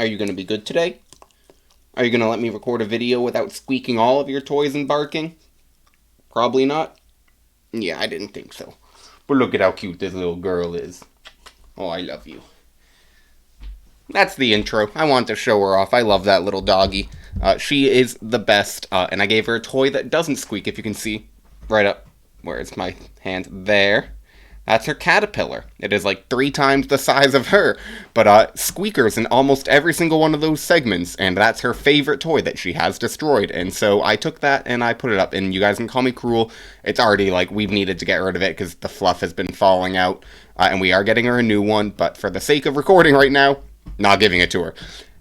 Are you going to be good today? Are you going to let me record a video without squeaking all of your toys and barking? Probably not. Yeah, I didn't think so. But look at how cute this little girl is. Oh, I love you. That's the intro. I want to show her off. I love that little doggy. She is the best, and I gave her a toy that doesn't squeak, if you can see. Right up. Where's my hand? There. That's her caterpillar. It is like 3 times the size of her, but squeakers in almost every single one of those segments, and that's her favorite toy that she has destroyed. And so I took that and I put it up, and you guys can call me cruel. It's already like we've needed to get rid of it because the fluff has been falling out, and we are getting her a new one, but for the sake of recording right now, not giving it to her.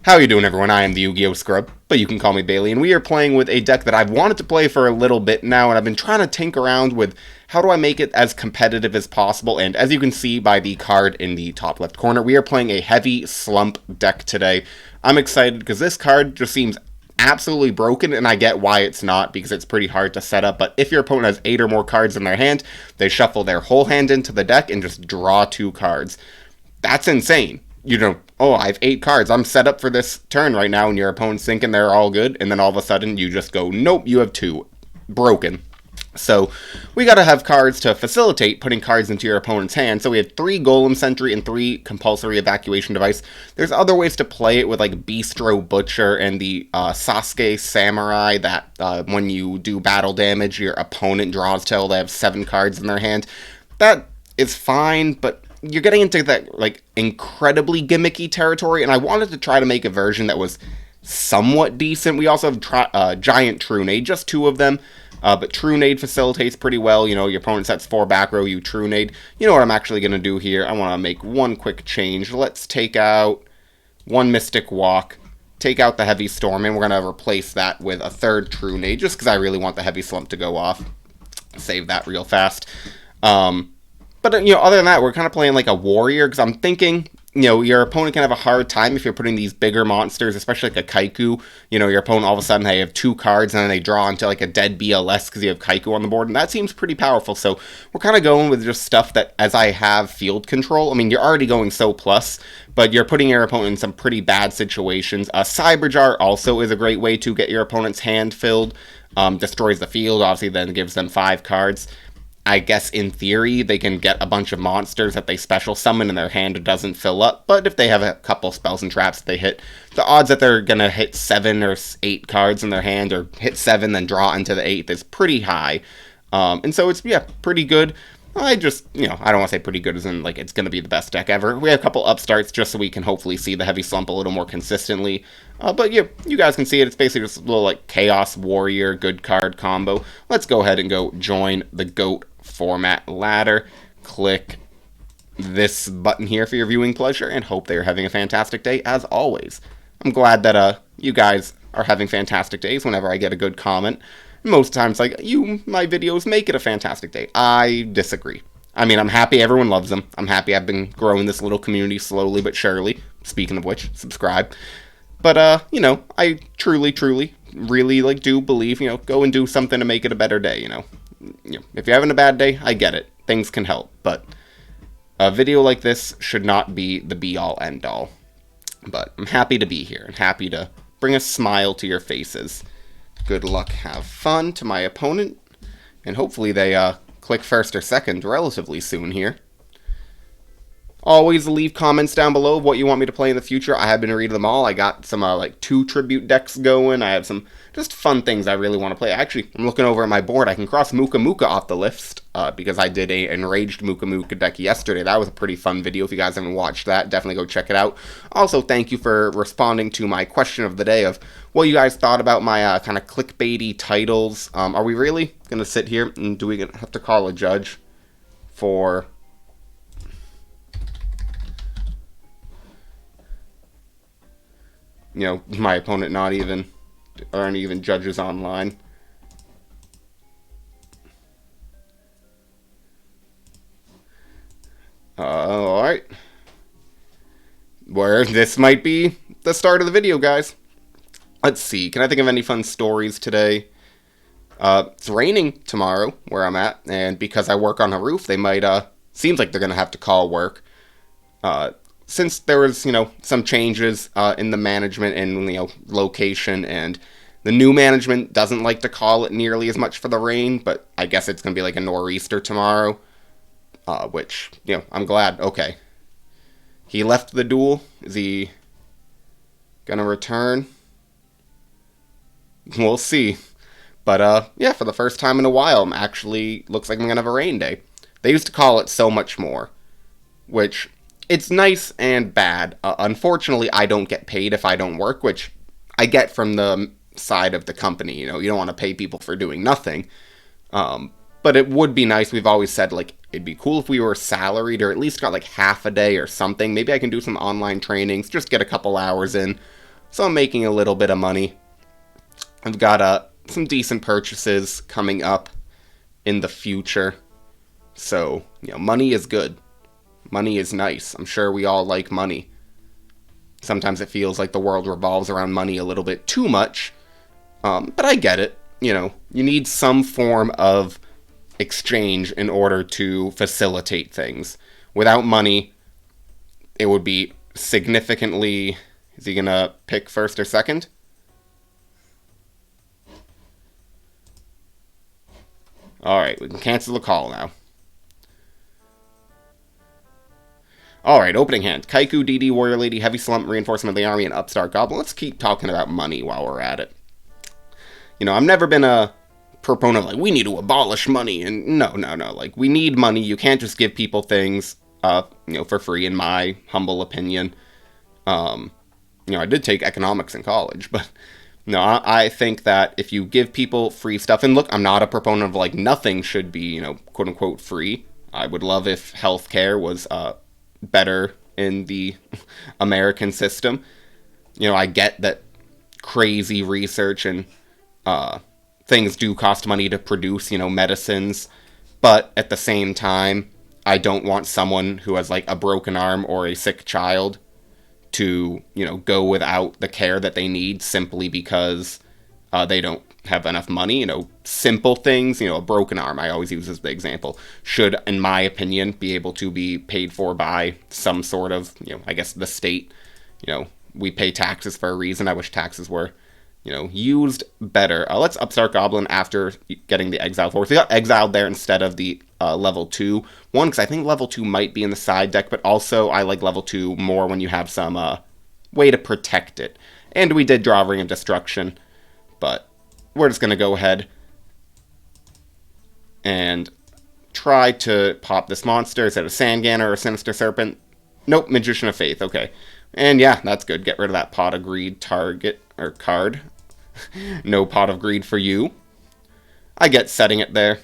How you doing, everyone? I am the YuGiOh Scrub, but you can call me Bailey, and we are playing with a deck that I've wanted to play for a little bit now, and I've been trying to tinker around with how do I make it as competitive as possible, and as you can see by the card in the top left corner, we are playing a heavy slump deck today. I'm excited because this card just seems absolutely broken, and I get why it's not, because it's pretty hard to set up, but if your opponent has 8 or more cards in their hand, they shuffle their whole hand into the deck and just draw 2 cards. That's insane. You know, oh, I have 8 cards. I'm set up for this turn right now, and your opponent's thinking they're all good, and then all of a sudden you just go, nope, you have 2. Broken. So we gotta have cards to facilitate putting cards into your opponent's hand. So we have 3 Golem Sentry and 3 Compulsory Evacuation Device. There's other ways to play it with like Bistro Butcher and the Sasuke Samurai that when you do battle damage, your opponent draws till they have 7 cards in their hand. That is fine, but you're getting into that like incredibly gimmicky territory, and I wanted to try to make a version that was somewhat decent. We also have Giant Trunade, just 2 of them, but Trunade facilitates pretty well. You know, your opponent sets 4 back row, you Trunade. You know what I'm actually going to do here? I want to make one quick change. Let's take out 1 Mystic Walk, take out the Heavy Storm, and we're going to replace that with a 3rd Trunade, just because I really want the Heavy Slump to go off. Save that real fast. But, you know, other than that, we're kind of playing like a warrior, because I'm thinking, you know, your opponent can have a hard time if you're putting these bigger monsters, especially like a Kaiku. You know, your opponent all of a sudden, they have 2 cards, and then they draw into like a dead BLS because you have Kaiku on the board, and that seems pretty powerful. So we're kind of going with just stuff that, as I have field control, I mean, you're already going so plus, but you're putting your opponent in some pretty bad situations. Cyberjar also is a great way to get your opponent's hand filled. Destroys the field, obviously, then gives them 5 cards. I guess in theory they can get a bunch of monsters that they special summon and their hand doesn't fill up, but if they have a couple spells and traps that they hit, the odds that they're going to hit 7 or 8 cards in their hand, or hit 7 then draw into the 8th, is pretty high. And so it's, yeah, pretty good. I just, you know, I don't want to say pretty good as in, like, it's going to be the best deck ever. We have a couple upstarts just so we can hopefully see the Heavy Slump a little more consistently. But yeah, you guys can see it. It's basically just a little, like, Chaos Warrior good card combo. Let's go ahead and go join the GOAT format ladder. Click this button here for your viewing pleasure, and hope they're having a fantastic day, as always. I'm glad that you guys are having fantastic days whenever I get a good comment. Most times, like, my videos make it a fantastic day. I disagree. I mean, I'm happy everyone loves them. I'm happy I've been growing this little community slowly but surely. Speaking of which, subscribe. But, you know, I truly, really, like, do believe, you know, go and do something to make it a better day, you know. If you're having a bad day, I get it. Things can help. But a video like this should not be the be-all, end-all. But I'm happy to be here and happy to bring a smile to your faces. Good luck, have fun to my opponent, and hopefully they click first or second relatively soon here. Always leave comments down below of what you want me to play in the future. I have been reading them all. I got some like 2 tribute decks going. I have some just fun things I really want to play. Actually, I'm looking over at my board. I can cross Muka Muka off the list because I did a enraged Muka Muka deck yesterday. That was a pretty fun video. If you guys haven't watched that, definitely go check it out. Also, thank you for responding to my question of the day of what you guys thought about my kind of clickbaity titles. Are we really going to sit here and do we have to call a judge for... you know, my opponent aren't even judges online. Alright. Where this might be the start of the video, guys. Let's see, can I think of any fun stories today? It's raining tomorrow, where I'm at, and because I work on a roof, they might, seems like they're gonna have to call work. since there was, some changes in the management and, location, and the new management doesn't like to call it nearly as much for the rain, but I guess it's going to be like a nor'easter tomorrow, which, I'm glad. Okay. He left the duel. Is he going to return? We'll see. But, yeah, for the first time in a while, I'm actually, looks like I'm going to have a rain day. They used to call it so much more, which, it's nice and bad. Unfortunately, I don't get paid if I don't work, which I get from the side of the company. You don't want to pay people for doing nothing. But it would be nice. We've always said, like, it'd be cool if we were salaried or at least got, like, half a day or something. Maybe I can do some online trainings, just get a couple hours in. So I'm making a little bit of money. I've got some decent purchases coming up in the future. So, money is good. Money is nice. I'm sure we all like money. Sometimes it feels like the world revolves around money a little bit too much. But I get it. You need some form of exchange in order to facilitate things. Without money, it would be significantly... Is he going to pick first or second? Alright, we can cancel the call now. Alright, opening hand. Kaiku, DD, Warrior Lady, Heavy Slump, Reinforcement of the Army, and Upstart Goblin. Let's keep talking about money while we're at it. I've never been a proponent of, like, we need to abolish money, and no. Like, we need money. You can't just give people things, for free, in my humble opinion. I did take economics in college, but... No, I think that if you give people free stuff, and look, I'm not a proponent of, like, nothing should be, quote-unquote free. I would love if healthcare was better in the American system. I get that crazy research and things do cost money to produce, medicines, but at the same time, I don't want someone who has, like, a broken arm or a sick child to, go without the care that they need simply because they don't have enough money. Simple things, a broken arm, I always use as the example, should, in my opinion, be able to be paid for by some sort of, I guess the state. We pay taxes for a reason. I wish taxes were, used better. Let's Upstart Goblin after getting the Exile Force. We got exiled there instead of the level 2. One, because I think level 2 might be in the side deck, but also I like level 2 more when you have some way to protect it. And we did draw Ring of Destruction, but we're just going to go ahead and try to pop this monster. Is it a Sangan or a Sinister Serpent? Nope, Magician of Faith, okay. And yeah, that's good. Get rid of that Pot of Greed target, or card. No Pot of Greed for you. I get setting it there.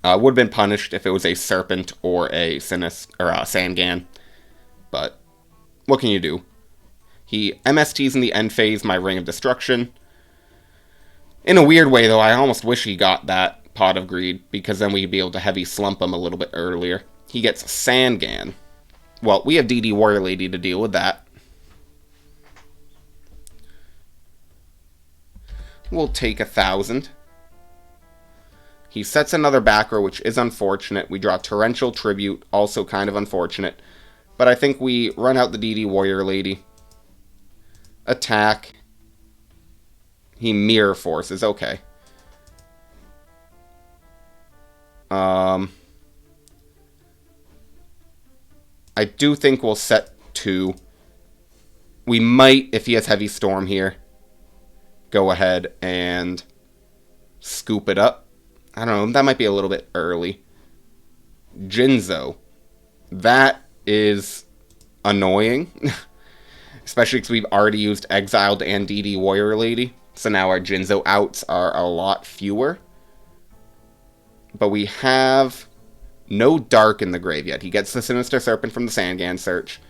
Would have been punished if it was a Serpent or a Sangan. But what can you do? He MSTs in the end phase my Ring of Destruction. In a weird way, though, I almost wish he got that Pot of Greed, because then we'd be able to heavy slump him a little bit earlier. He gets Sangan. Well, we have DD Warrior Lady to deal with that. We'll take 1,000. He sets another back row, which is unfortunate. We draw Torrential Tribute, also kind of unfortunate. But I think we run out the DD Warrior Lady. Attack. He Mirror Forces, okay. I do think we'll set 2. We might, if he has Heavy Storm here, go ahead and scoop it up. I don't know, that might be a little bit early. Jinzo. That is annoying. Especially because we've already used Exiled and DD Warrior Lady. So now our Jinzo outs are a lot fewer. But we have no Dark in the grave yet. He gets the Sinister Serpent from the Sangan search.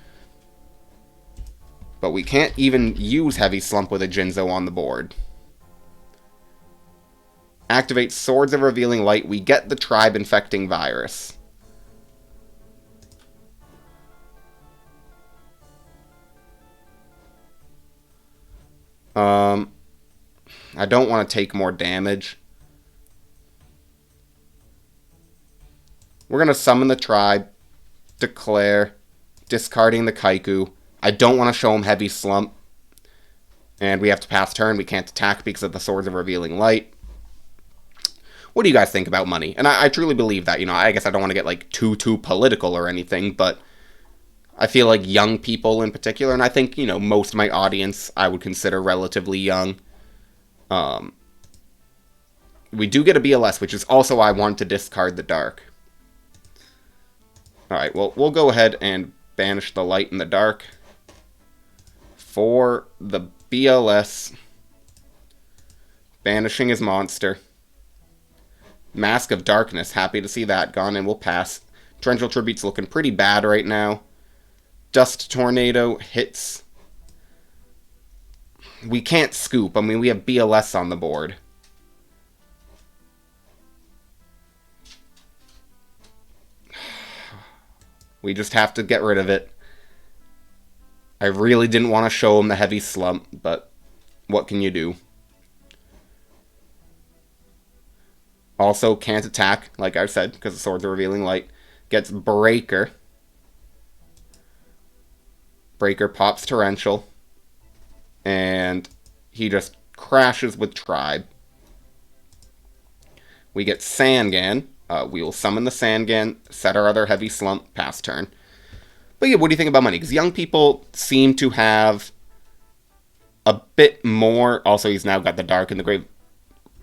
But we can't even use Heavy Slump with a Jinzo on the board. Activate Swords of Revealing Light. We get the Tribe Infecting Virus. I don't want to take more damage. We're going to summon the Tribe, declare, discarding the Kaiku. I don't want to show him heavy slump. And we have to pass turn. We can't attack because of the Swords of Revealing Light. What do you guys think about money? And I truly believe that, I guess I don't want to get, like, too political or anything, but I feel like young people in particular, and I think, most of my audience I would consider relatively young. We do get a BLS, which is also why I want to discard the dark. Alright, well, we'll go ahead and banish the light and the dark. For the BLS, banishing his monster. Mask of Darkness, happy to see that gone, and we'll pass. Torrential Tribute's looking pretty bad right now. Dust Tornado hits. We can't scoop. I mean, we have BLS on the board. We just have to get rid of it. I really didn't want to show him the heavy slump, but what can you do? Also, can't attack, like I said, because the Swords of Revealing Light. Gets Breaker. Breaker pops Torrential. And he just crashes with Tribe. We get Sangan. We will summon the Sangan, set our other heavy slump, pass turn. But yeah, what do you think about money? Because young people seem to have a bit more. Also, he's now got the Dark and the Grave.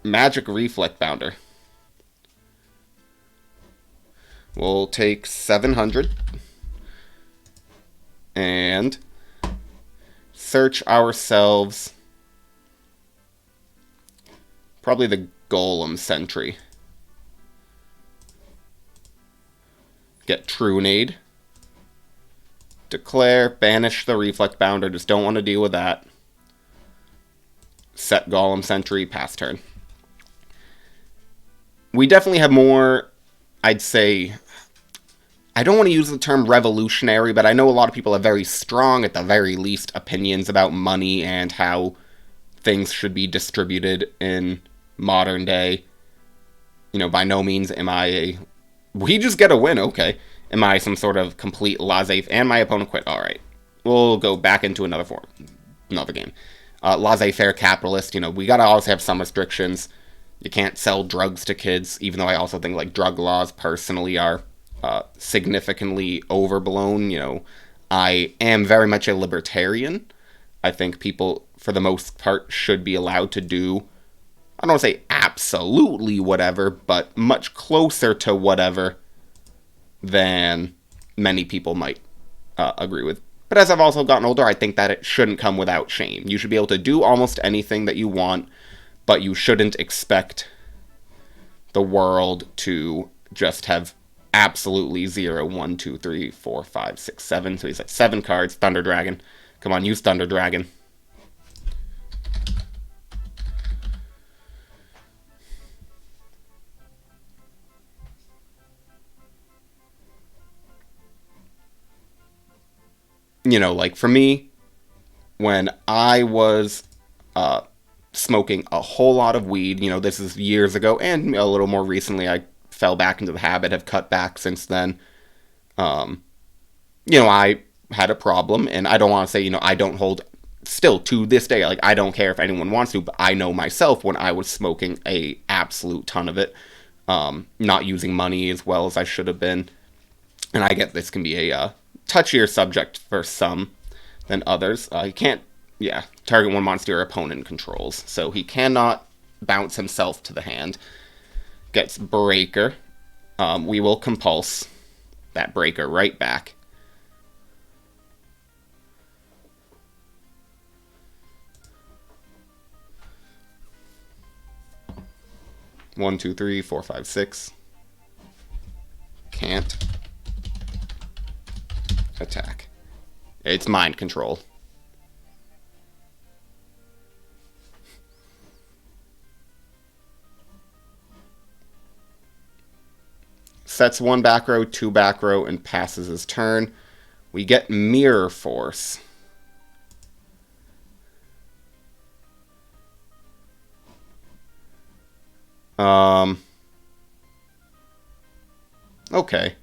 Magic Reflect Bounder. We'll take 700 and search ourselves probably the Golem Sentry. Get Trunade. Declare, banish the Reflect Bounder, just don't want to deal with that. Set Golem Sentry, pass turn. We definitely have more, I'd say, I don't want to use the term revolutionary, but I know a lot of people have very strong, at the very least, opinions about money and how things should be distributed in modern day. By no means am I a... We just get a win, okay. Am I some sort of complete laissez... And my opponent quit, alright. We'll go back into another game. Laissez-faire capitalist, we gotta always have some restrictions. You can't sell drugs to kids, even though I also think, like, drug laws personally are significantly overblown. I am very much a libertarian. I think people, for the most part, should be allowed to do, I don't want to say absolutely whatever, but much closer to whatever than many people might agree with. But as I've also gotten older, I think that it shouldn't come without shame. You should be able to do almost anything that you want, but you shouldn't expect the world to just have absolutely 0, 1, 2, 3, 4, 5, 6, 7. So he's at 7 cards. Thunder Dragon. Come on, use Thunder Dragon. Like for me, when I was smoking a whole lot of weed, this is years ago, and a little more recently, I fell back into the habit, have cut back since then. I had a problem, and I don't want to say, I don't hold, still to this day, like, I don't care if anyone wants to, but I know myself when I was smoking a absolute ton of it, not using money as well as I should have been, and I get this can be a touchier subject for some than others. He can't, target one monster your opponent controls, so he cannot bounce himself to the hand. Gets Breaker. We will compulse that Breaker right back. One, two, three, 4, 5, 6. Can't attack. It's mind control. Sets 1 back row, 2 back row, and passes his turn. We get Mirror Force. Okay.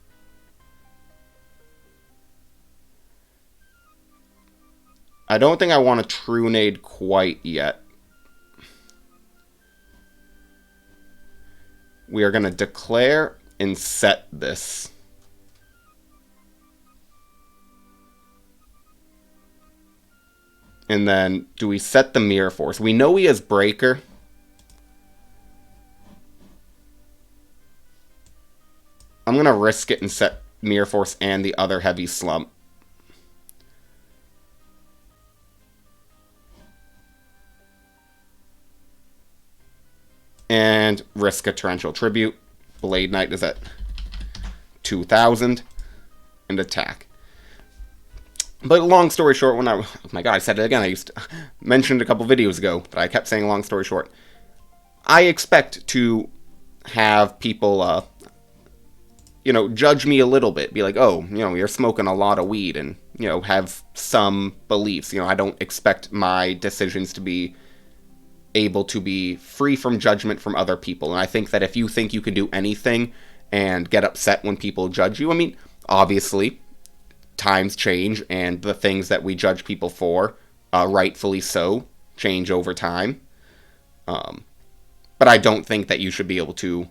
I don't think I want a Trunade quite yet. We are going to declare and set this. And then, do we set the Mirror Force? We know he has Breaker. I'm going to risk it and set Mirror Force and the other heavy slump. And risk a Torrential Tribute. Blade Knight is at 2,000. And attack. But long story short, oh my god, I said it again. I mentioned a couple videos ago, but I kept saying long story short. I expect to have people, judge me a little bit. Be like, oh, you're smoking a lot of weed and, have some beliefs. I don't expect my decisions to be able to be free from judgment from other people. And I think that if you think you can do anything and get upset when people judge you, I mean, obviously, times change, and the things that we judge people for, rightfully so, change over time. But I don't think that you should be able to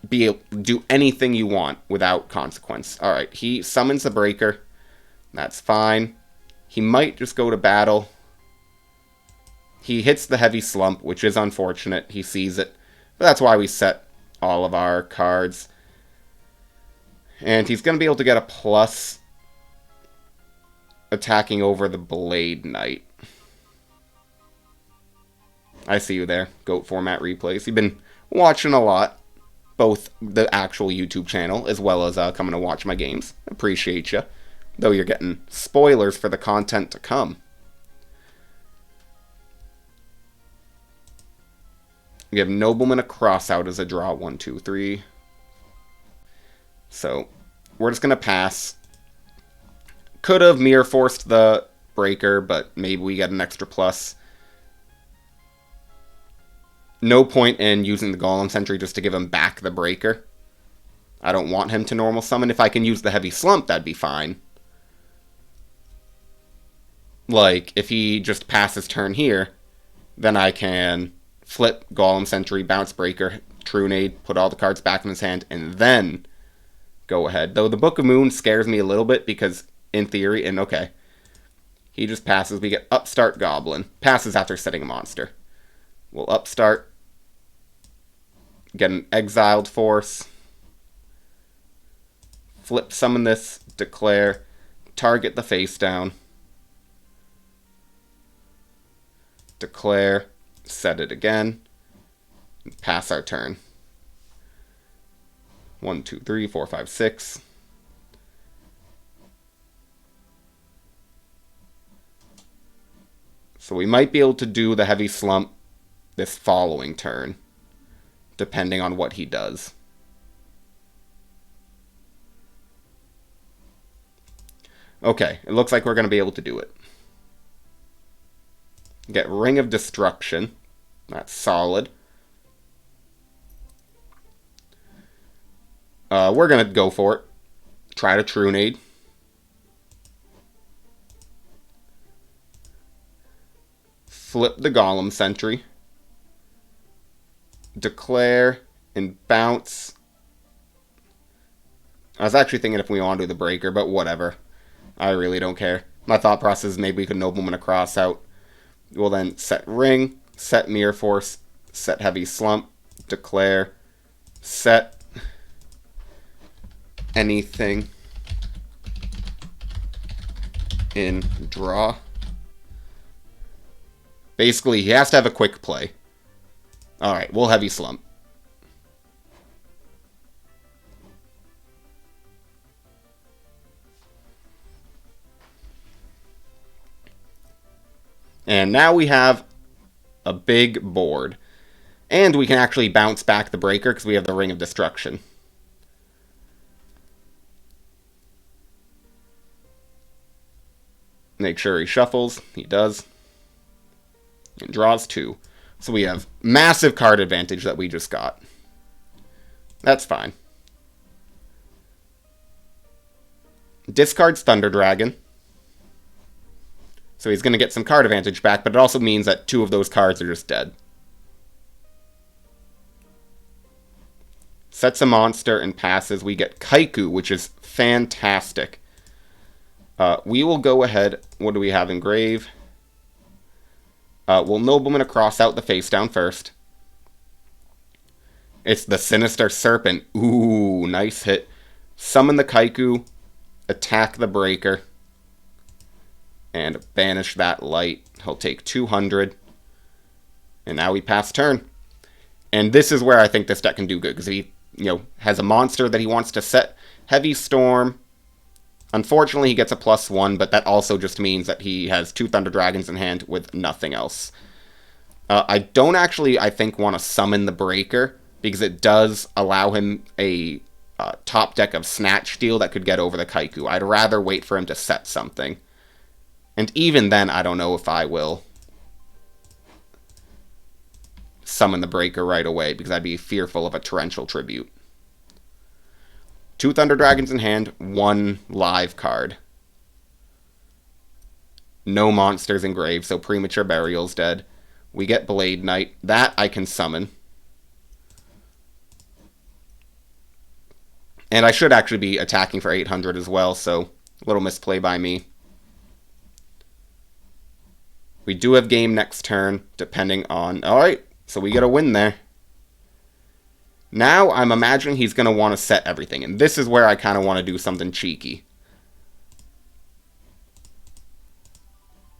do anything you want without consequence. Alright, he summons the Breaker. That's fine. He might just go to battle. He hits the heavy slump, which is unfortunate. He sees it. But that's why we set all of our cards. And he's going to be able to get a plus attacking over the Blade Knight. I see you there. GOAT format replays. You've been watching a lot. Both the actual YouTube channel as well as coming to watch my games. Appreciate you. Though you're getting spoilers for the content to come. Give Nobleman a crossout as a draw. 1, 2, 3. So, we're just going to pass. Could have Mirror Forced the Breaker, but maybe we get an extra plus. No point in using the Golem Sentry just to give him back the Breaker. I don't want him to normal summon. If I can use the Heavy Slump, that'd be fine. Like, if he just passes turn here, then I can flip Golem Sentry, bounce Breaker, Trunade, put all the cards back in his hand, and then go ahead. Though the Book of Moon scares me a little bit because, in theory, and okay, he just passes. We get Upstart Goblin. Passes after setting a monster. We'll Upstart. Get an Exiled Force. Flip summon this. Declare. Target the face down. Declare. Set it again. And pass our turn. 1, 2, 3, 4, 5, 6. So we might be able to do the Heavy Slump this following turn, depending on what he does. Okay, it looks like we're going to be able to do it. Get Ring of Destruction. That's solid. We're going to go for it. Try to Trunade. Flip the Golem Sentry. Declare and bounce. I was actually thinking if we want to do the Breaker, but whatever. I really don't care. My thought process is maybe we could Nobleman a crossout. We'll then set Ring, set Mirror Force, set Heavy Slump, declare, set anything in draw. Basically, he has to have a quick play. Alright, we'll Heavy Slump. And now we have a big board. And we can actually bounce back the Breaker because we have the Ring of Destruction. Make sure he shuffles. He does. And draws 2. So we have massive card advantage that we just got. That's fine. Discards Thunder Dragon. So he's going to get some card advantage back, but it also means that 2 of those cards are just dead. Sets a monster and passes. We get Kaiku, which is fantastic. We will go ahead. What do we have in grave? We'll Nobleman across out the face down first. It's the Sinister Serpent. Ooh, nice hit. Summon the Kaiku. Attack the Breaker. And banish that light. He'll take 200. And now we pass turn. And this is where I think this deck can do good, because he, has a monster that he wants to set. Heavy Storm. Unfortunately, he gets a +1, but that also just means that he has 2 Thunder Dragons in hand with nothing else. I don't actually, I think, want to summon the Breaker, because it does allow him a top deck of Snatch Steal that could get over the Kaiku. I'd rather wait for him to set something. And even then, I don't know if I will summon the Breaker right away, because I'd be fearful of a Torrential Tribute. 2 Thunder Dragons in hand, 1 live card. No monsters in grave, so Premature Burial's dead. We get Blade Knight. That I can summon. And I should actually be attacking for 800 as well, so a little misplay by me. We do have game next turn, depending on... Alright, so we get a win there. Now, I'm imagining he's going to want to set everything, and this is where I kind of want to do something cheeky.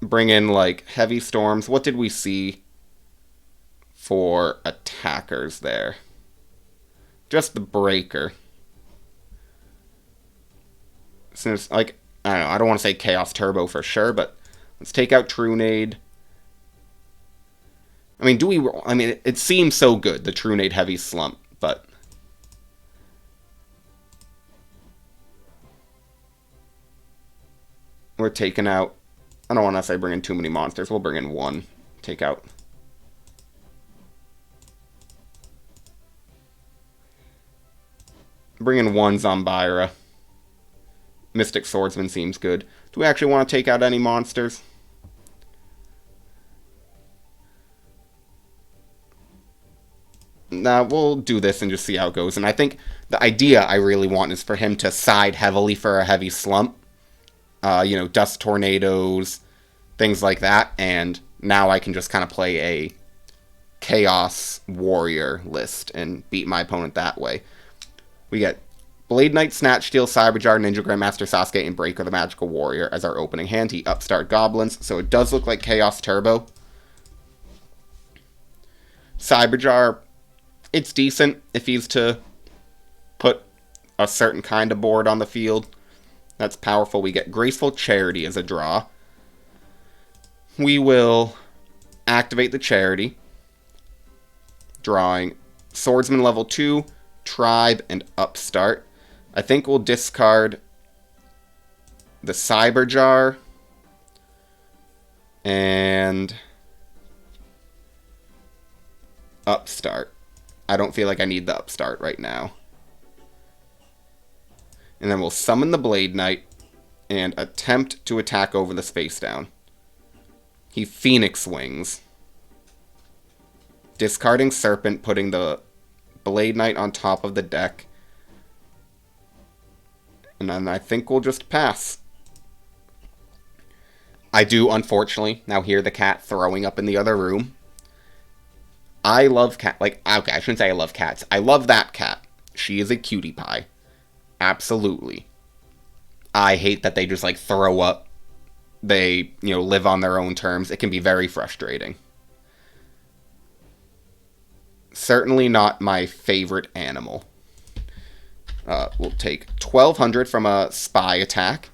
Bring in, like, Heavy Storms. What did we see for attackers there? Just the Breaker. Since, like, I don't know, I don't want to say Chaos Turbo for sure, but let's take out Trunade. I mean, it seems so good, the Trunade Heavy Slump, but... We're taking out... I don't want to say bring in too many monsters. We'll bring in 1. Take out... Bring in 1 Zombira. Mystic Swordsman seems good. Do we actually want to take out any monsters? Nah, we'll do this and just see how it goes. And I think the idea I really want is for him to side heavily for a heavy slump. Dust Tornadoes, things like that. And now I can just kind of play a Chaos Warrior list and beat my opponent that way. We get Blade Knight, Snatch Steal, Cyberjar, Ninja Grandmaster Sasuke, and Breaker the Magical Warrior as our opening hand. He Upstart Goblins, so it does look like Chaos Turbo. Cyberjar, it's decent if he's to put a certain kind of board on the field. That's powerful. We get Graceful Charity as a draw. We will activate the Charity, drawing Swordsman level 2, Tribe, and Upstart. I think we'll discard the Cyberjar and Upstart. I don't feel like I need the Upstart right now. And then we'll summon the Blade Knight and attempt to attack over the Space Down. He Phoenix Wings. Discarding Serpent, putting the Blade Knight on top of the deck. And then I think we'll just pass. I do, unfortunately, now hear the cat throwing up in the other room. I love cat. Okay, I shouldn't say I love cats. I love that cat. She is a cutie pie. Absolutely. I hate that they just, throw up. They, live on their own terms. It can be very frustrating. Certainly not my favorite animal. We'll take 1,200 from a spy attack.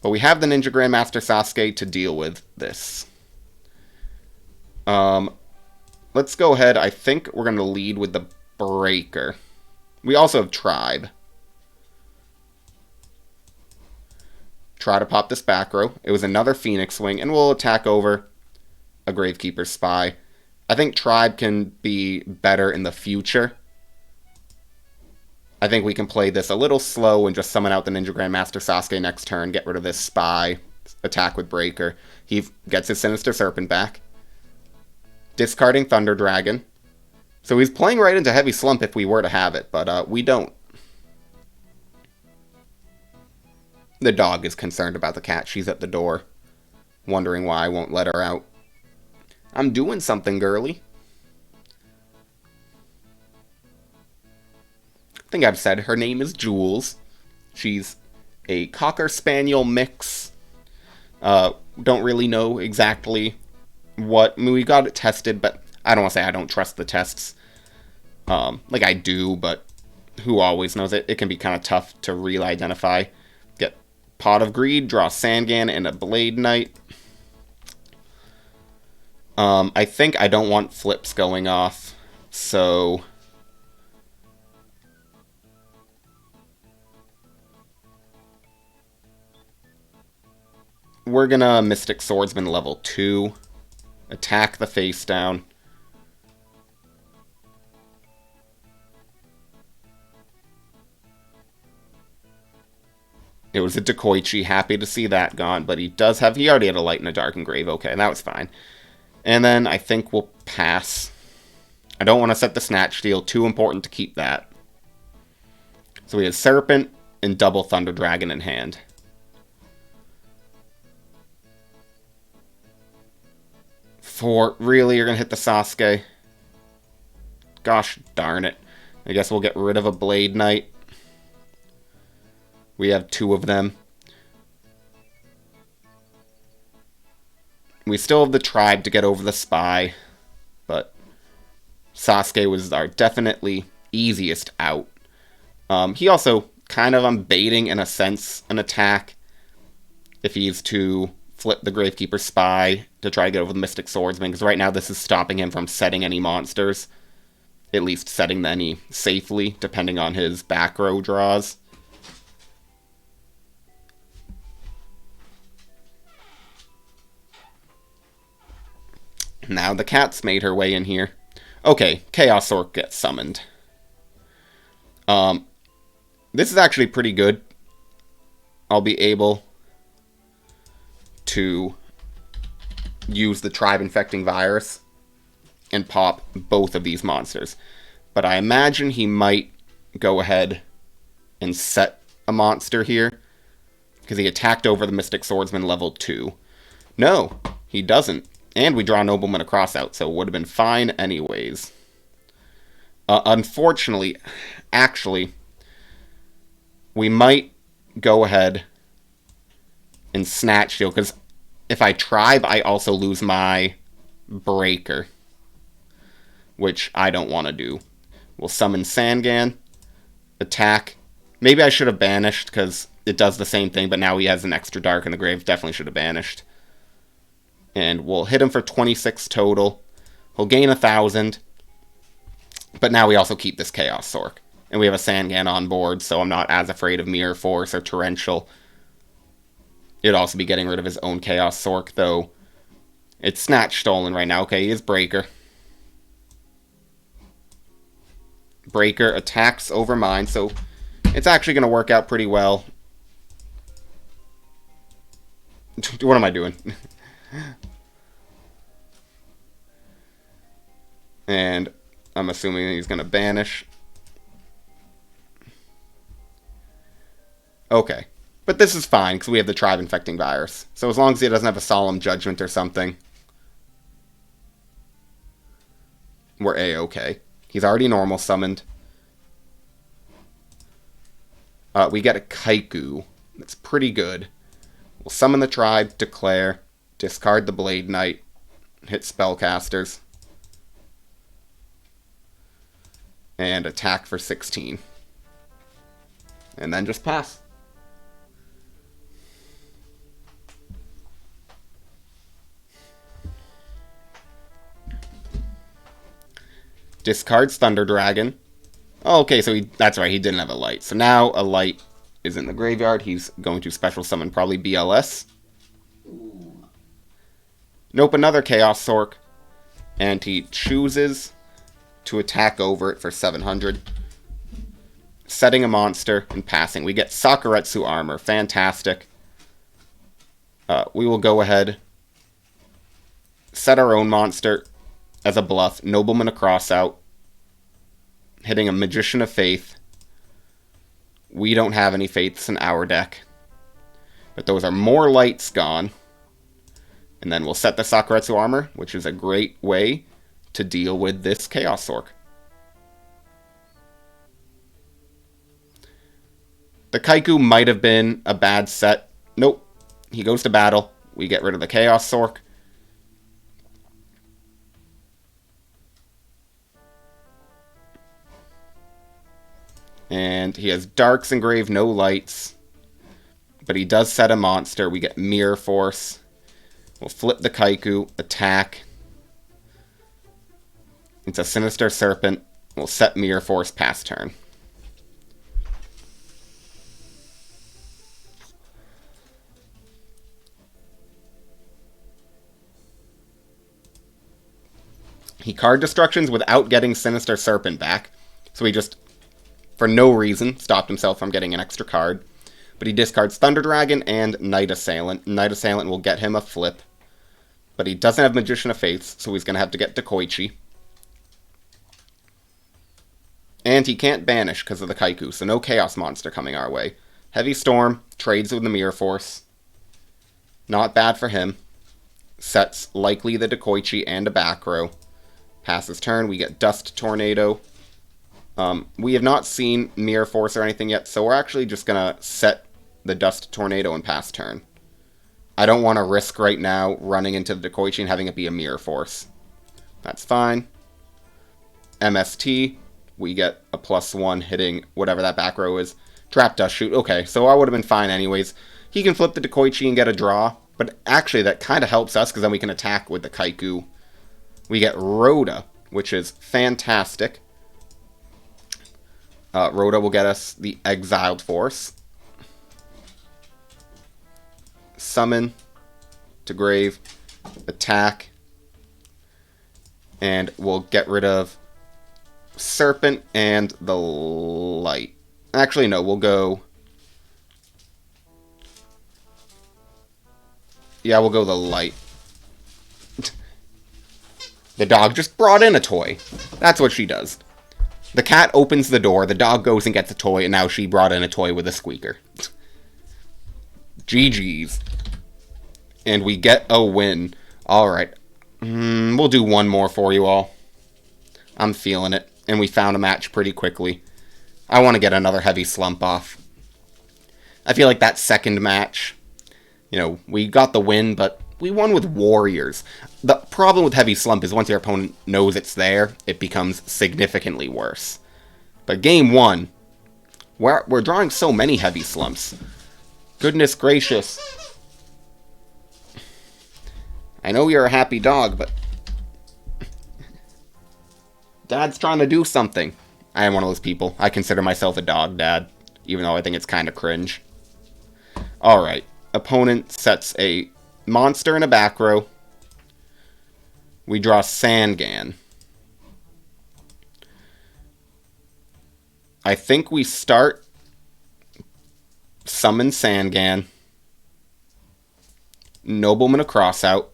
But we have the Ninja Grandmaster Sasuke to deal with this. Let's go ahead. I think we're going to lead with the Breaker. We also have Tribe. Try to pop this back row. It was another Phoenix Wing, and we'll attack over a Gravekeeper's Spy. I think Tribe can be better in the future. I think we can play this a little slow and just summon out the Ninja Grandmaster Sasuke next turn, get rid of this Spy, attack with Breaker. He gets his Sinister Serpent back. Discarding Thunder Dragon. So he's playing right into Heavy Slump if we were to have it, but we don't. The dog is concerned about the cat. She's at the door, wondering why I won't let her out. I'm doing something, girly. I think I've said her name is Jules. She's a Cocker Spaniel mix. Don't really know exactly what... I mean, we got it tested, but I don't want to say I don't trust the tests. Like I do, but who always knows it? It can be kind of tough to really identify. Get Pot of Greed, draw Sangan and a Blade Knight. I think I don't want flips going off, so... we're gonna Mystic Swordsman level 2. Attack the face down. It was a Dekoichi. Happy to see that gone, but he already had a Light and a Dark Engrave. Okay, that was fine. And then I think we'll pass. I don't want to set the Snatch Steal. Too important to keep that. So we have Serpent and double Thunder Dragon in hand. Really? You're going to hit the Sasuke? Gosh darn it. I guess we'll get rid of a Blade Knight. We have 2 of them. We still have the Tribe to get over the Spy, but Sasuke was our definitely easiest out. He also kind of, I'm baiting in a sense an attack if he's to flip the Gravekeeper Spy to try to get over the Mystic Swordsman, because right now this is stopping him from setting any monsters. At least setting any safely, depending on his back row draws. Now the cat's made her way in here. Okay, Chaos Orc gets summoned. This is actually pretty good. I'll be able to use the Tribe Infecting Virus and pop both of these monsters. But I imagine he might go ahead and set a monster here, because he attacked over the Mystic Swordsman level 2. No, he doesn't. And we draw Nobleman across out, so it would have been fine anyways. Unfortunately, actually, we might go ahead and Snatch Steal, because if I Tribe, I also lose my Breaker, which I don't want to do. We'll summon Sangan, attack. Maybe I should have banished, because it does the same thing, but now he has an extra Dark in the grave. Definitely should have banished. And we'll hit him for 26 total. He'll gain 1,000. But now we also keep this Chaos Orc. And we have a Sangan on board, so I'm not as afraid of Mirror Force or Torrential. It'd also be getting rid of his own Chaos Orc, though it's Snatch Stolen right now. Okay, he is Breaker. Breaker attacks over mine, so it's actually going to work out pretty well. What am I doing? And I'm assuming he's going to banish. Okay. But this is fine, because we have the Tribe Infecting Virus. So as long as he doesn't have a Solemn Judgment or something, we're A-okay. He's already normal summoned. We get a Kaiku. That's pretty good. We'll summon the Tribe, declare, discard the Blade Knight, hit Spellcasters, and attack for 16. And then just pass. Discards Thunder Dragon. Oh, okay, so that's right, he didn't have a light. So now a light is in the graveyard. He's going to special summon probably BLS. Ooh. Nope, another Chaos Orc. And he chooses to attack over it for 700. Setting a monster and passing. We get Sakuretsu armor. Fantastic. We will go ahead, set our own monster as a bluff, Nobleman a crossout, hitting a Magician of Faith. We don't have any faiths in our deck, but those are more lights gone. And then we'll set the Sakuretsu Armor, which is a great way to deal with this Chaos Orc. The Kaiku might have been a bad set. Nope. He goes to battle. We get rid of the Chaos Orc. And he has Darks Engrave, no lights. But he does set a monster. We get Mirror Force. We'll flip the Kaiku, attack. It's a Sinister Serpent. We'll set Mirror Force pass turn. He card destructions without getting Sinister Serpent back. So he just, for no reason, stopped himself from getting an extra card. But he discards Thunder Dragon and Night Assailant. Night Assailant will get him a flip. But he doesn't have Magician of Faiths, so he's going to have to get Dekoichi. And he can't banish because of the Kaiku, so no Chaos Monster coming our way. Heavy Storm, trades with the Mirror Force. Not bad for him. Sets likely the Dekoichi and a back row. Passes turn, we get Dust Tornado. We have not seen Mirror Force or anything yet, so we're actually just going to set the Dust Tornado and pass turn. I don't want to risk right now running into the Dekoichi and having it be a Mirror Force. That's fine. MST, we get a +1 hitting whatever that back row is. Trap Dust Shoot, okay, so I would have been fine anyways. He can flip the Dekoichi and get a draw, but actually that kind of helps us because then we can attack with the Kaiku. We get Rhoda, which is fantastic. Rhoda will get us the Exiled Force. Summon to grave, attack, and we'll get rid of Serpent and the light. Actually, no, we'll go... Yeah, we'll go the light. The dog just brought in a toy. That's what she does. The cat opens the door, the dog goes and gets a toy, and now she brought in a toy with a squeaker. GG's. And we get a win. Alright. We'll do one more for you all. I'm feeling it. And we found a match pretty quickly. I want to get another heavy slump off. I feel like that second match, you know, we got the win, but we won with warriors. The problem with heavy slump is once your opponent knows it's there, it becomes significantly worse. But game one, we're drawing so many heavy slumps. Goodness gracious. I know you're a happy dog, but Dad's trying to do something. I am one of those people. I consider myself a dog dad, even though I think it's kind of cringe. Alright. Opponent sets a monster in a back row. We draw Sangan. I think we start summon Sangan. Nobleman a crossout.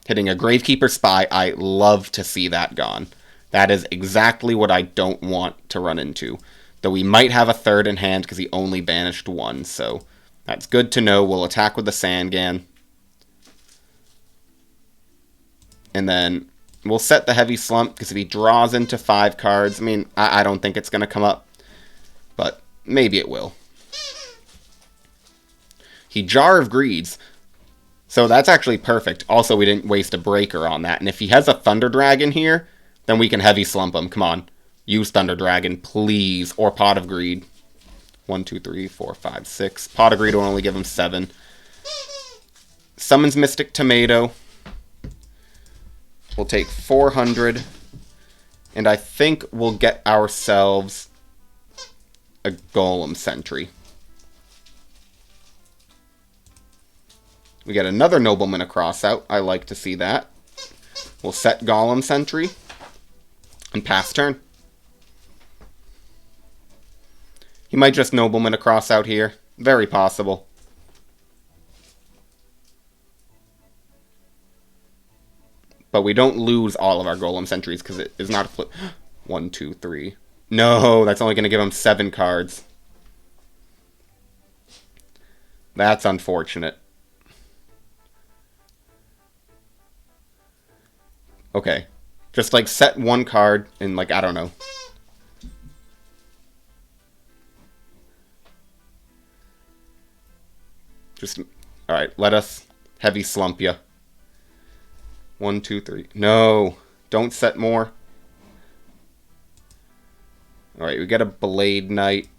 Hitting a Gravekeeper Spy. I love to see that gone. That is exactly what I don't want to run into. Though we might have a third in hand because he only banished one, so that's good to know. We'll attack with the Sangan. And then we'll set the heavy slump because if he draws into 5 cards, I mean, I don't think it's going to come up. But maybe it will. He Jar of Greeds. So that's actually perfect. Also, we didn't waste a breaker on that. And if he has a Thunder Dragon here, then we can heavy slump him. Come on. Use Thunder Dragon, please. Or Pot of Greed. 1, 2, 3, 4, 5, 6. Pot of Greed will only give him 7. Summons Mystic Tomato. We'll take 400. And I think we'll get ourselves a Golem Sentry. We get another Nobleman a crossout. I like to see that. We'll set Golem Sentry. And pass turn. He might just Nobleman a crossout here. Very possible. But we don't lose all of our Golem Sentries because it is not a flip. 1, 2, 3. No, that's only going to give him 7 cards. That's unfortunate. Okay. Just, like, set 1 card and, like, I don't know. Just, alright, let us heavy slump ya. 1, 2, 3. No, don't set more. Alright, we get a Blade Knight.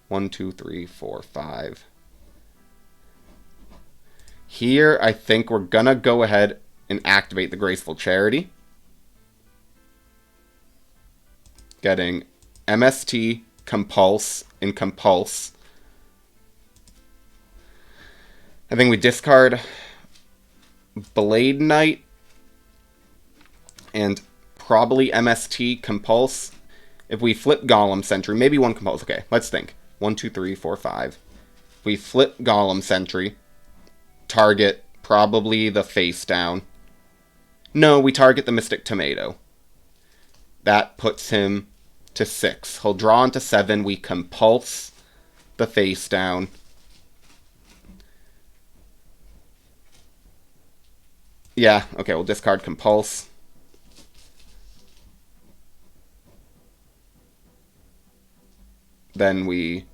1, 2, 3, 4, 5. Here, I think we're gonna go ahead and activate the Graceful Charity. Getting MST, Compulse, and Compulse. I think we discard Blade Knight and probably MST, Compulse. If we flip Golem Sentry, maybe 1 Compulse. Okay, let's think. 1, 2, 3, 4, 5. If we flip Golem Sentry, target probably the face down. No, we target the Mystic Tomato. That puts him to 6. He'll draw into 7. We compulse the face down. Yeah, okay, we'll discard Compulse. Then we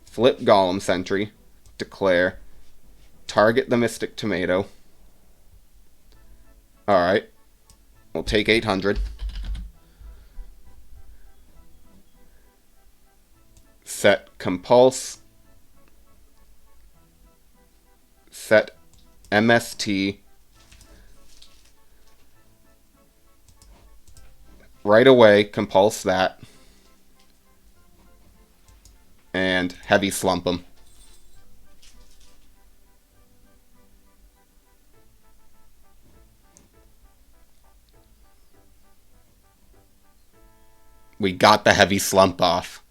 flip Golem Sentry, declare, target the Mystic Tomato. Alright, we'll take 800. Set Compulse. Set MST. Right away, compulse that. And heavy slump them. We got the heavy slump off.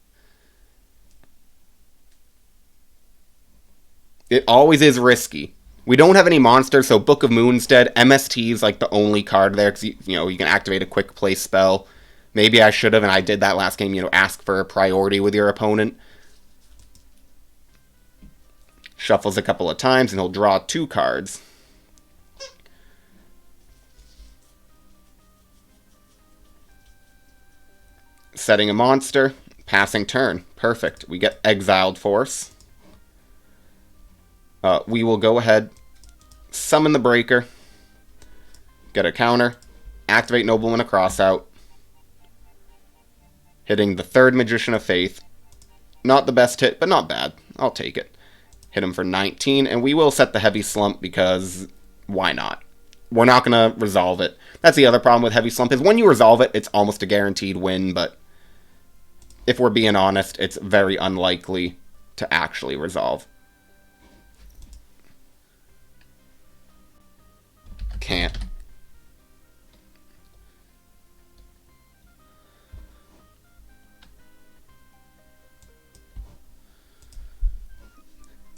It always is risky. We don't have any monsters, so Book of Moon's dead. MST is like the only card there, because you can activate a quick play spell. Maybe I should have, and I did that last game, ask for a priority with your opponent. Shuffles a couple of times, and he'll draw 2 cards. Setting a monster, passing turn. Perfect. We get Exiled Force. We will go ahead, summon the Breaker, get a counter, activate Nobleman across out, hitting the 3rd Magician of Faith. Not the best hit, but not bad. I'll take it. Hit him for 19, and we will set the Heavy Slump because why not? We're not going to resolve it. That's the other problem with Heavy Slump, is when you resolve it, it's almost a guaranteed win, but if we're being honest, it's very unlikely to actually resolve. Can't.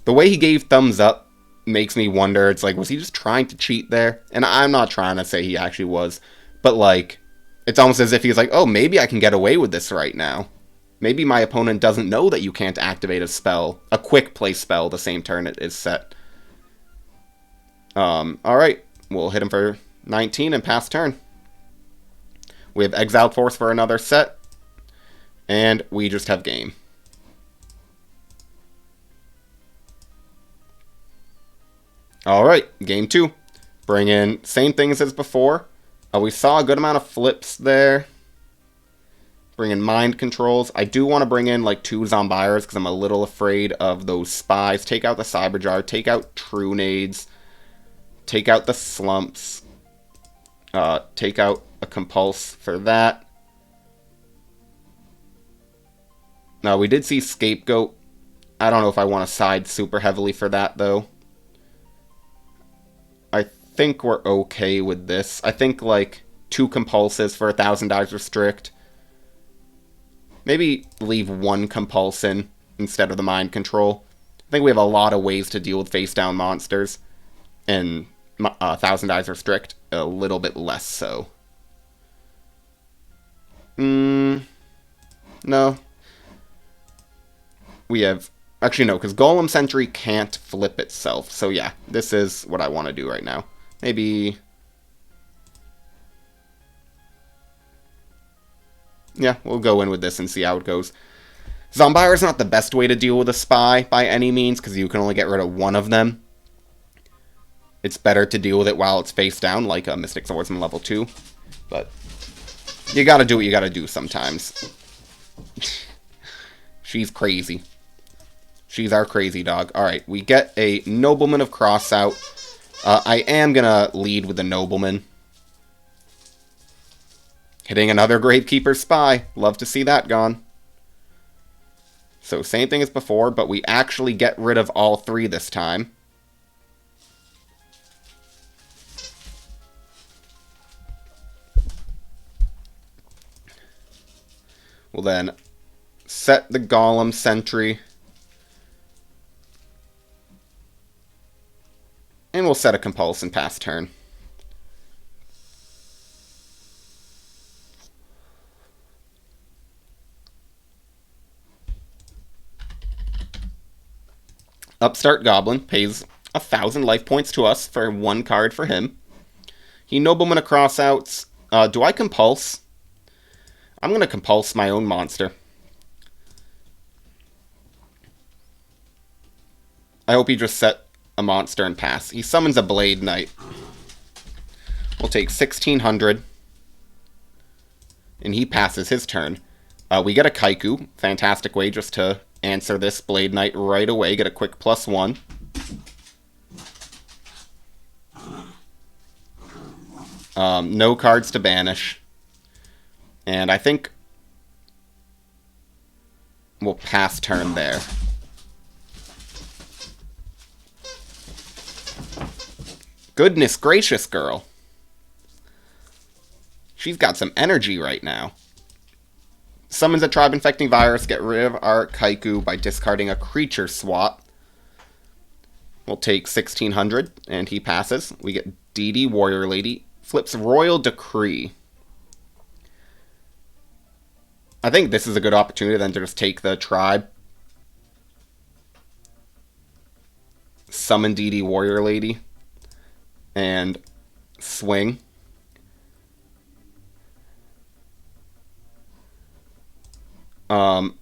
The way he gave thumbs up makes me wonder, it's like, was he just trying to cheat there? And I'm not trying to say he actually was, but like, it's almost as if he's like, oh, maybe I can get away with this right now. Maybe my opponent doesn't know that you can't activate a spell, a quick play spell, the same turn it is set. Alright, we'll hit him for 19 and pass turn. We have Exiled Force for another set, and we just have game. Alright, game 2. Bring in same things as before. We saw a good amount of flips there. Bring in Mind Controls. I do want to bring in like 2 Zombiers because I'm a little afraid of those spies. Take out the Cyber Jar, take out True Nades, take out the Slumps, take out a Compulse for that. Now, we did see Scapegoat. I don't know if I want to side super heavily for that, though. I think we're okay with this. I think, like, 2 Compulses for $1,000 Restrict. Maybe leave 1 Compulse in instead of the Mind Control. I think we have a lot of ways to deal with face-down monsters. And Thousand Eyes Restrict, a little bit less so. No. We have... Actually, no, because Golem Sentry can't flip itself. So yeah, this is what I want to do right now. Maybe... Yeah, we'll go in with this and see how it goes. Zombire is not the best way to deal with a spy by any means, because you can only get rid of one of them. It's better to deal with it while it's face down, like a Mystic Swordsman level 2. But you gotta do what you gotta do sometimes. She's crazy. She's our crazy dog. Alright, we get a Nobleman of Crossout. I am gonna lead with the Nobleman. Hitting another Gravekeeper Spy. Love to see that gone. So same thing as before, but we actually get rid of all three this time. We'll then set the Golem Sentry. And we'll set a Compulse and pass turn. Upstart Goblin pays 1,000 life points to us for one card for him. He Nobleman of Crossouts. Do I Compulse? I'm going to Compulse my own monster. I hope he just set a monster and pass. He summons a Blade Knight. We'll take 1,600. And he passes his turn. We get a Kaiku. Fantastic way just to answer this Blade Knight right away. Get a quick +1. No cards to banish. And I think we'll pass turn there. Goodness gracious, girl. She's got some energy right now. Summons a Tribe-Infecting Virus. Get rid of our Kaiku by discarding a creature swap. We'll take 1,600, and he passes. We get DD Warrior Lady. Flips Royal Decree. I think this is a good opportunity then to just take the Tribe. Summon DD Warrior Lady. And swing. I'm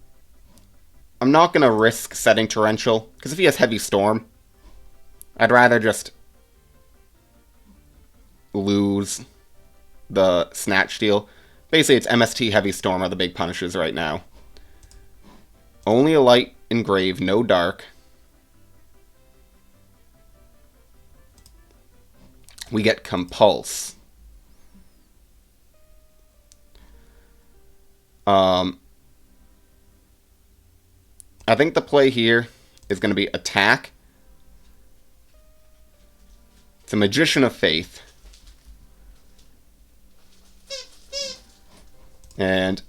not going to risk setting Torrential, because if he has Heavy Storm, I'd rather just lose the Snatch Steal. Basically, it's MST, Heavy Storm are the big punishes right now. Only a light engrave, no dark. We get Compulse. I think the play here is going to be attack. It's a Magician of Faith. And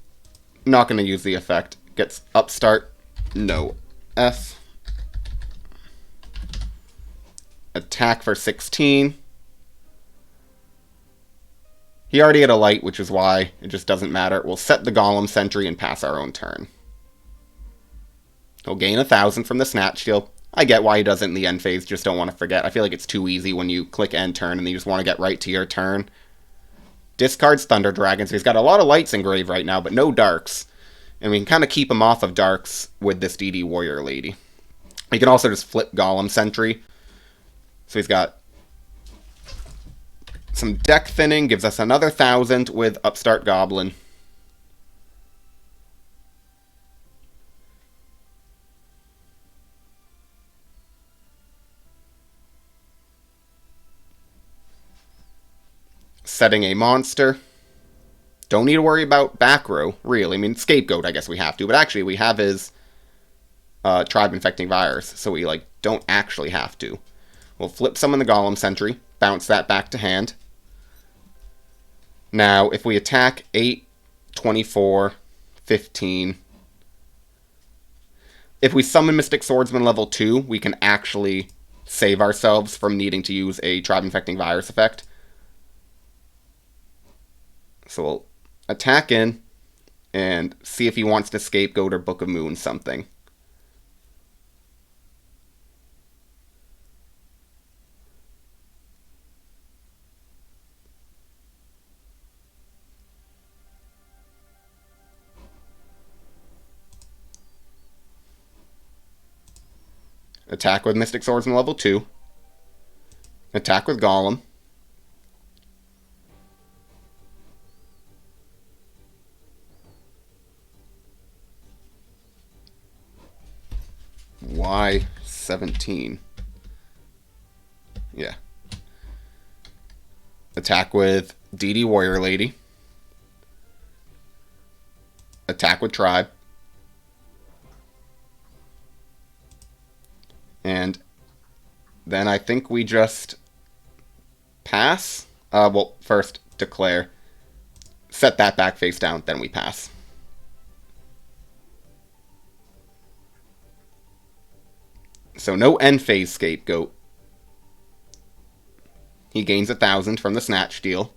not going to use the effect. Gets upstart, no F. Attack for 16. He already had a light, which is why it just doesn't matter. We'll set the Golem Sentry and pass our own turn. He'll gain 1,000 from the Snatch Steal. I get why he does it in the end phase, just don't want to forget. I feel like it's too easy when you click end turn and you just want to get right to your turn. Discards Thunder Dragon, so he's got a lot of lights in grave right now, but no darks. And we can kind of keep him off of darks with this DD Warrior Lady. He can also just flip Golem Sentry. So he's got some deck thinning, gives us another 1,000 with Upstart Goblin. Setting a monster. Don't need to worry about back row, really. I mean, Scapegoat, I guess we have to. But actually, we have his Tribe-Infecting Virus, so we, don't actually have to. We'll flip summon the Golem Sentry, bounce that back to hand. Now, if we attack 8, 24, 15... If we summon Mystic Swordsman level 2, we can actually save ourselves from needing to use a Tribe Infecting Virus effect. So we'll attack in and see if he wants to scapegoat or Book of Moon something. Attack with Mystic Swordsman level 2. Attack with Golem. Y17. Yeah. Attack with DD Warrior Lady. Attack with Tribe. And then I think we just pass. Well, first declare. Set that back face down, then we pass. So no end phase scapegoat. He gains 1,000 from the snatch deal.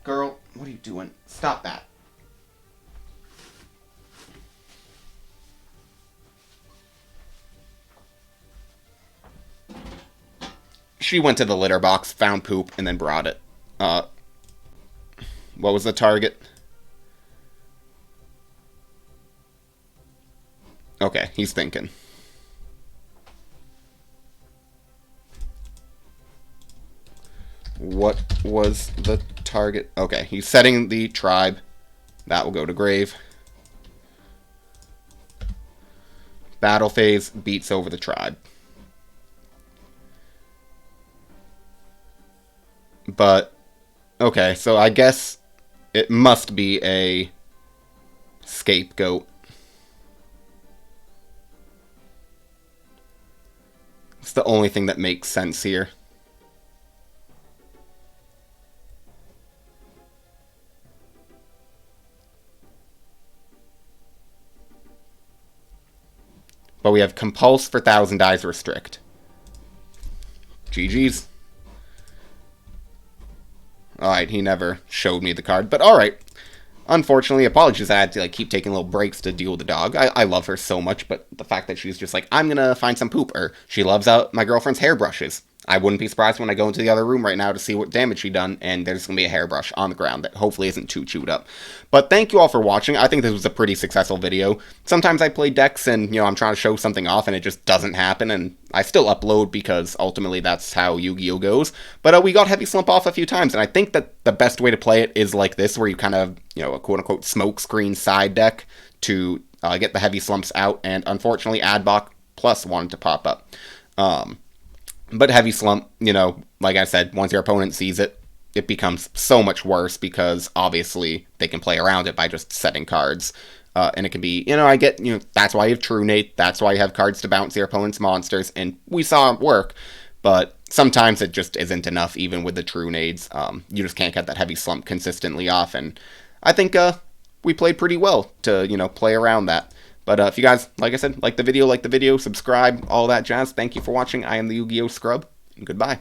Girl, what are you doing? Stop that. She went to the litter box, found poop, and then brought it. What was the target? Okay, he's thinking. What was the target? Okay, he's setting the Tribe. That will go to grave. Battle phase beats over the Tribe. But, okay, so I guess it must be a scapegoat. It's the only thing that makes sense here. But we have Compulse for 1,000 dies restrict. GG's. Alright, he never showed me the card, but alright. Unfortunately, apologies, I had to keep taking little breaks to deal with the dog. I love her so much, but the fact that she's just like, I'm gonna find some poop, or she loves my girlfriend's hairbrushes. I wouldn't be surprised when I go into the other room right now to see what damage she done, and there's going to be a hairbrush on the ground that hopefully isn't too chewed up. But thank you all for watching. I think this was a pretty successful video. Sometimes I play decks and, I'm trying to show something off and it just doesn't happen, and I still upload because ultimately that's how Yu-Gi-Oh goes. But we got Heavy Slump off a few times, and I think that the best way to play it is like this, where you kind of, a quote-unquote smokescreen side deck to get the Heavy Slumps out, and unfortunately Adblock Plus wanted to pop up. But Heavy Slump, like I said, once your opponent sees it, it becomes so much worse because obviously they can play around it by just setting cards. And it can be, I get, that's why you have True Nate, that's why you have cards to bounce your opponent's monsters, and we saw it work, but sometimes it just isn't enough even with the True Nades. You just can't get that Heavy Slump consistently off, and I think we played pretty well to, play around that. But if you guys, like I said, like the video, subscribe, all that jazz. Thank you for watching. I am the Yu-Gi-Oh! Scrub, and goodbye.